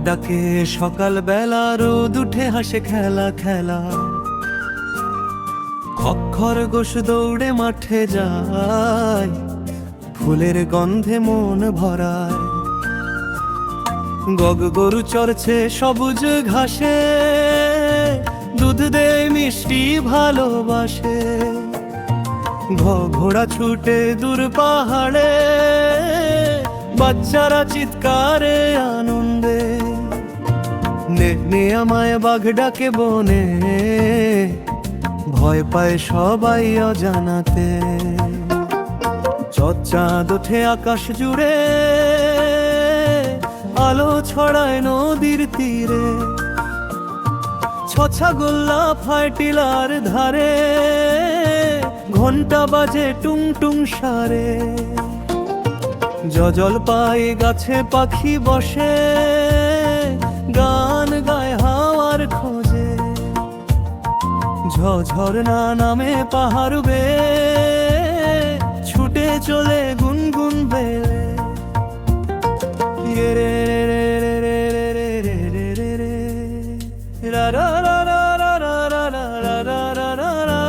ডাকে সকাল বেলা, রোদ উঠে হাসে খেলা খেলা। খরগোশ দৌড়ে মাঠে যায়, ফুলের গন্ধে মন ভরায়। গরু চড়ছে সবুজ ঘাসে, দুধ দেয় মিষ্টি ভালোবাসে। ঘোড়া ছুটে দূর পাহাড়ে, বাচ্চারা চিৎকারে আনন্দে। নে আমায় বাঘ ডাকে বনে, ভয় পায় সবাই অজানাতে। চাঁদ ওঠে আকাশ জুড়ে, আলো ছড়ায় নদীর তীরে। ছাগল্লা ফায় টিলার ধারে, ঘন্টা বাজে টুং টুং সারে। জলপাই গাছে পাখি বসে, গান গায় হাওয়ার খোঁজে। ঝরনা নামে পাহাড় বেয়ে, ছুটে চলে গুনগুন বেলে। রে রে রে রে রে রে রে রে রে রে রা রা রা রা রা রা রা রা রা রা রা।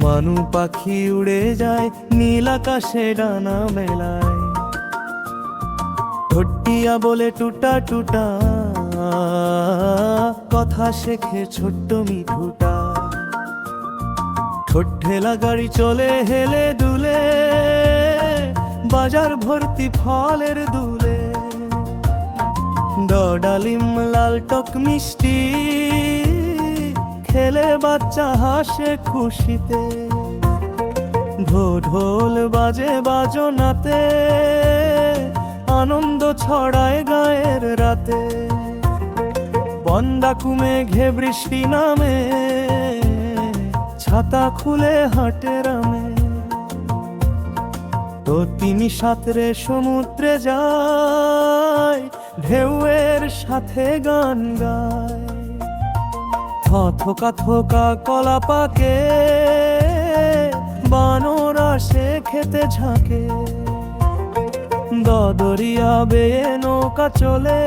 মানু পাখি উড়ে যায় নীল আকাশে ডানা মেলায়। ঠোঁটিয়া বলে টুটা টুটা, কথা শেখে ছোট্ট মিঠুটা। ঠোঁট ঠেলা গাড়ি চলে হেলে দুলে, বাজার ভর্তি ফলের দুলে। ডালিম লাল টক মিষ্টি, খেলে বাচ্চা হাসে খুশিতে। ঢোল বাজে বাজনাতে, আনন্দ ছড়ায় গায়ের রাতে। বন্দা কুমে ঘে বৃষ্টি নামে, ছাতা খুলে হাঁটে রামে। তো তিনি সাঁতরে সমুদ্রে যায়, ঢেউয়ের সাথে গান গায়। থোকা থোকা কলা পাকে, বানর আসে খেতে ঝাঁকে। দরিয়া বেয়ে নৌকা চলে,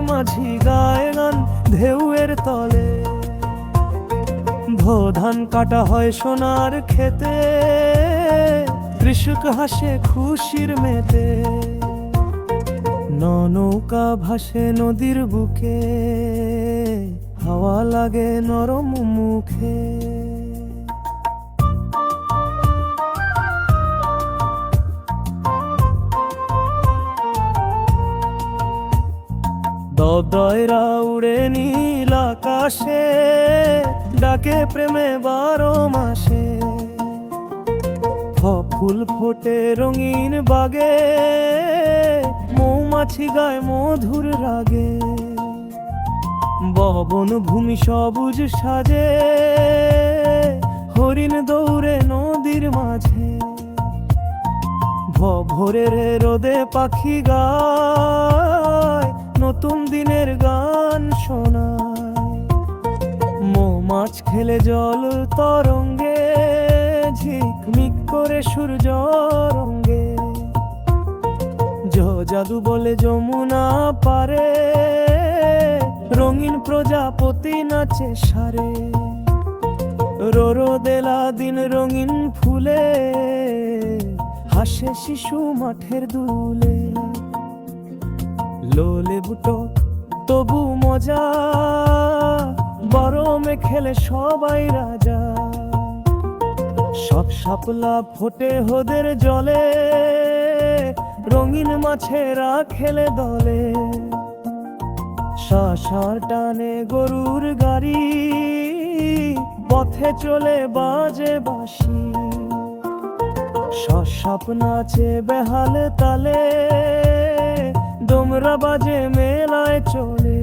মাঝি গায়ে গান ঢেউয়ের তলে। ধান কাটা হয় সোনার খেতে, কৃষক হাসে খুশির মেতে। নৌকা ভাসে নদীর বুকে, হাওয়া লাগে নরম মুখে। দয়রা উড়ে নীল আকাশে, ডাকে প্রেমে 12 মাসে। ফুল ফোটে রঙিন বাগে, মৌমাছি গায় মধুর রাগে। বন ভূমি সবুজ সাজে, হরিণ দৌড়ে নদীর মাঝে। ভোরের রোদে পাখি গায়, নতুন দিনের গান শোনায়। মাছ খেলে জল তরঙ্গে, ঝিকমিক করে সূর্য রঙ্গে। জাদু বলে যমুনা পারে, রঙিন প্রজাপতি নাচে সারে। দেলা দিন রঙিন ফুলে, হাসে শিশু মাঠের দুলে। লোলে বুটো তবু মজা, গরমে খেলে সবাই রাজা। সব শাপলা ফোটে হোদের জলে, রঙিন মাছেরা খেলে দলে। শাঁসার টানে গরুর গাড়ি, পথে চলে বাজে বাঁশি। সাপ নাচে বেহাল তালে, ডোমরা বাজে মেলায় চলে।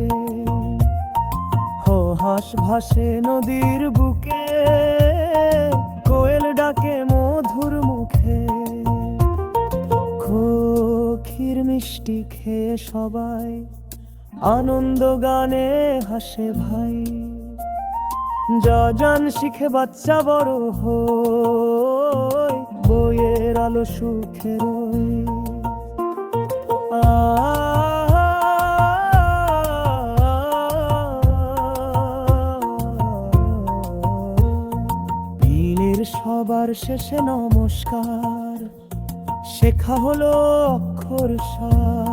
হাঁস ভাসে নদীর বুকে, কোয়েল ডাকে মধুর মুখে। ক্ষীর মিষ্টি খেয়ে সবাই আনন্দ গানে হাসে ভাই। যজন শিখে বাচ্চা বড় হয়, বইয়ের আলো সুখে রই। দিনের সবার শেষে নমস্কার, শেখা হলো অক্ষর সার।